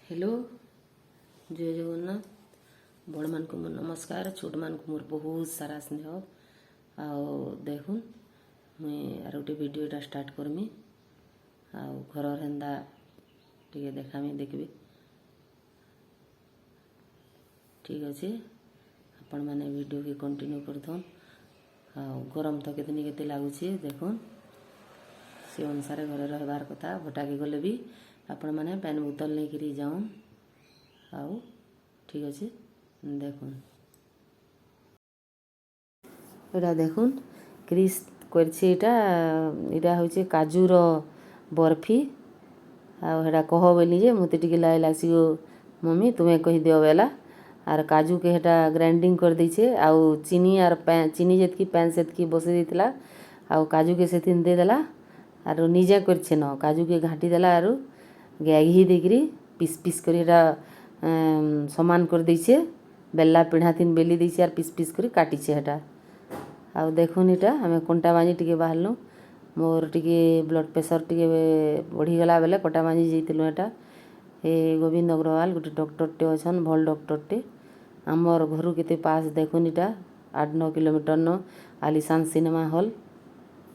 Hello जय जगन्नाथ बड़ मान को मोर नमस्कार छोट मान को मोर बहुत सारा स्नेह आओ देखुन मुई आर गोटे भिडियोटा स्टार्ट करमी आओ घर हेन्दा टिके देखामी देखबी ठीक अच्छे आपण मैंने वीडियो के कंटिन्यू करथन आओ गरम तो कितनी केते लगुच देखुन से अनुसार घर रहबार कथा भटाके गले भी आपण मैंने पैन बोतल नहीं करी जाऊन आओ ठीक अच्छे देखुन एटा देखुन क्रिस करछे एटा होचे काजूर बर्फी आउ हेटा कह बोली जे मते टिके लाई लागसी गो मम्मी तुम्हें कहि दियो बेला आर काजू के हेटा ग्राइंडिंग कर दैछे आउ चीनी आर चीनी जेतकी पैन सेतकी बसे देतला आउ काजू के सेतिन दे देला आरो निजे करछे न काजू के घाटी देला आरो घी देकरी पीस पीस कर समान कर देछे बेला पिढ़ा तीन बेली देछे आर पीस पीस कर काटिछे हेटा आउ देखुन एटा हमें कोंटा बांजी टिके बाहरलु मोर टिके ब्लड प्रेशर टिके बढ़ी गला बेले कोटा बांजी जैतिलु एटा हे गोविंद अग्रवाल गोटे डॉक्टर टे अछन भल डॉक्टर टे आमर घरु केते पास देखुन एटा 8-9 किलोमीटर न आलिशान सिनेमा हॉल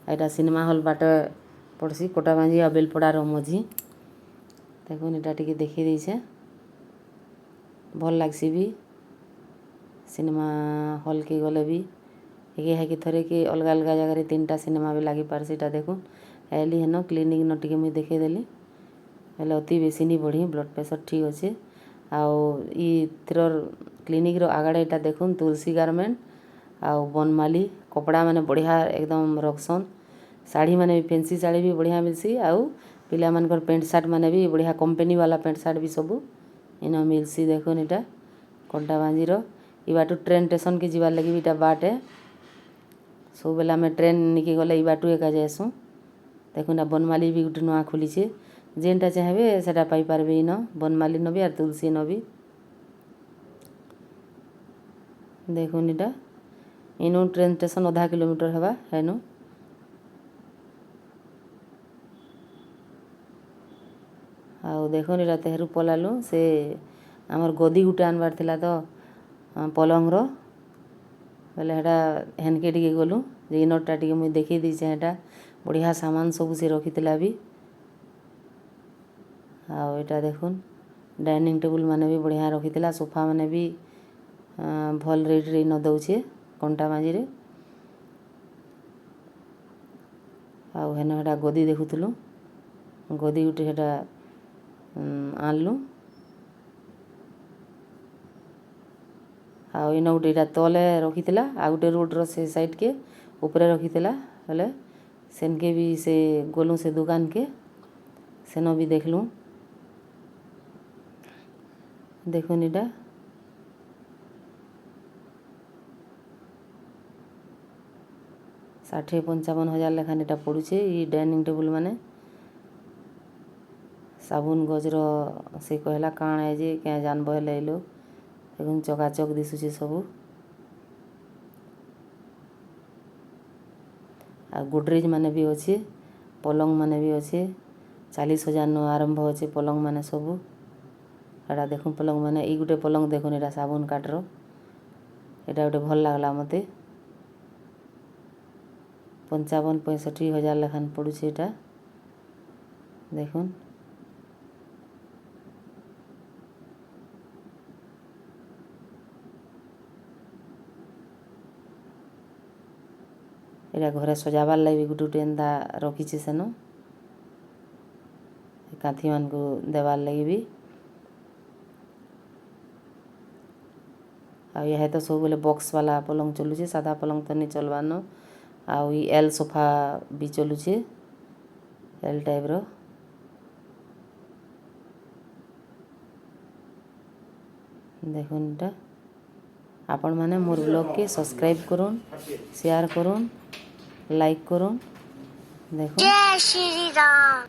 एटा सिनेमा हॉल बाटे पड़सी कोटा बांजी आ बेलपड़ार मझी देखुन एटा टिके देखि देछे भल लागसी भी सिनेमा हॉल के गले भी एके है कि थरे के अलग अलग जगह 3टा सिनेमा भी लागी पार सेटा देखुन एली हेन क्लिनिक न टिके मुई देखे देली हेले अति बेसी नहीं बढ़ी ब्लड प्रेशर ठीक अच्छे आउ ई थ्रोर क्लिनिक रो आगड़े एटा देखुन तुलसी गारमेंट आउ बनमाली कपड़ा माने बढ़िया एकदम रखसन साड़ी माने भी फैंसी साड़ी भी बढ़िया मिलसी आउ पिला मानकर पेंट शर्ट माने भी बढ़िया कंपनी वाला पेंट शर्ट भी सबू इन मिलसी देखुन एटा कोंटा बांजी रो ई बाटू ट्रेन स्टेशन के जीवार लगी एटा बाट है सब बेला में ट्रेन निके गले ई बाटू एका जायसु देखुन बनमाली भी गुटे नुआ खुली छे जेनटा चाहबे सेटा पाई पारबे इन बनमाली न भी आर तुलसी न भी देखुन एटा इनु ट्रेन स्टेशन आधा किलोमीटर हवा हेनु आउ देखुन एटा तेहरू पलालु से आमर गदी गुटे आनबार थिला तो पलंग रो बोले हेटा हेनके टिके गलु जे इनटा टिके मुई देखि दीछे हेटा बढ़िया सामान सब से रखिथिला भी आउ एटा देखुन डाइनिंग टेबल माने भी बढ़िया रखिथिला सोफा माने भी भल रेट रे न दउछे कोंटा बांजी रे आउ हेन हेटा गदी देखुथुलु गदी गुटे हेटा आनलु आउ इन गोटे एटा तले रखिथिला आ गोटे रोड रो से साइड के ऊपरे रखिथिला हेले सेनके भी से गोलु से दुकान के सेन भी देखलु देखुन एटा 60-55 हजार लेखान एटा पड़ुछे ई डाइनिंग टेबल माने साबुन गजरो से कहला काण है जे क्या जानबो हेले लो देखुन चकाचक दिसुचे सबू आ गोदरेज माने भी अच्छे पलंग माने भी अच्छे 40,000 न आरंभ अच्छे पलंग माने सबू एटा देखुन पलंग माने ई गुटे पलंग देखुन एटा साबुन काटरो एटा गोटे भल लागला मते 55-65 हजार लेखान पड़ुछे एटा देखुन एटा घरे सजाबार लागि गुटे गुटे एंदा रखिछे सेन काथी मान को देवार लागि भी आ यह तो सब बोले बॉक्स वाला पलंग चलुछे सादा पलंग तो नहीं चलवानो आउ ई एल सोफा भी चलुछे एल टाइप रो देखुन एटा आपण माने मोर ब्लॉग के सब्सक्राइब करूँ शेयर करूँ लाइक करूँ देखो जय श्री राम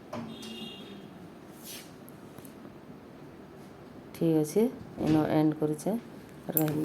ठीक अच्छे इन एंड करुचे रहिले।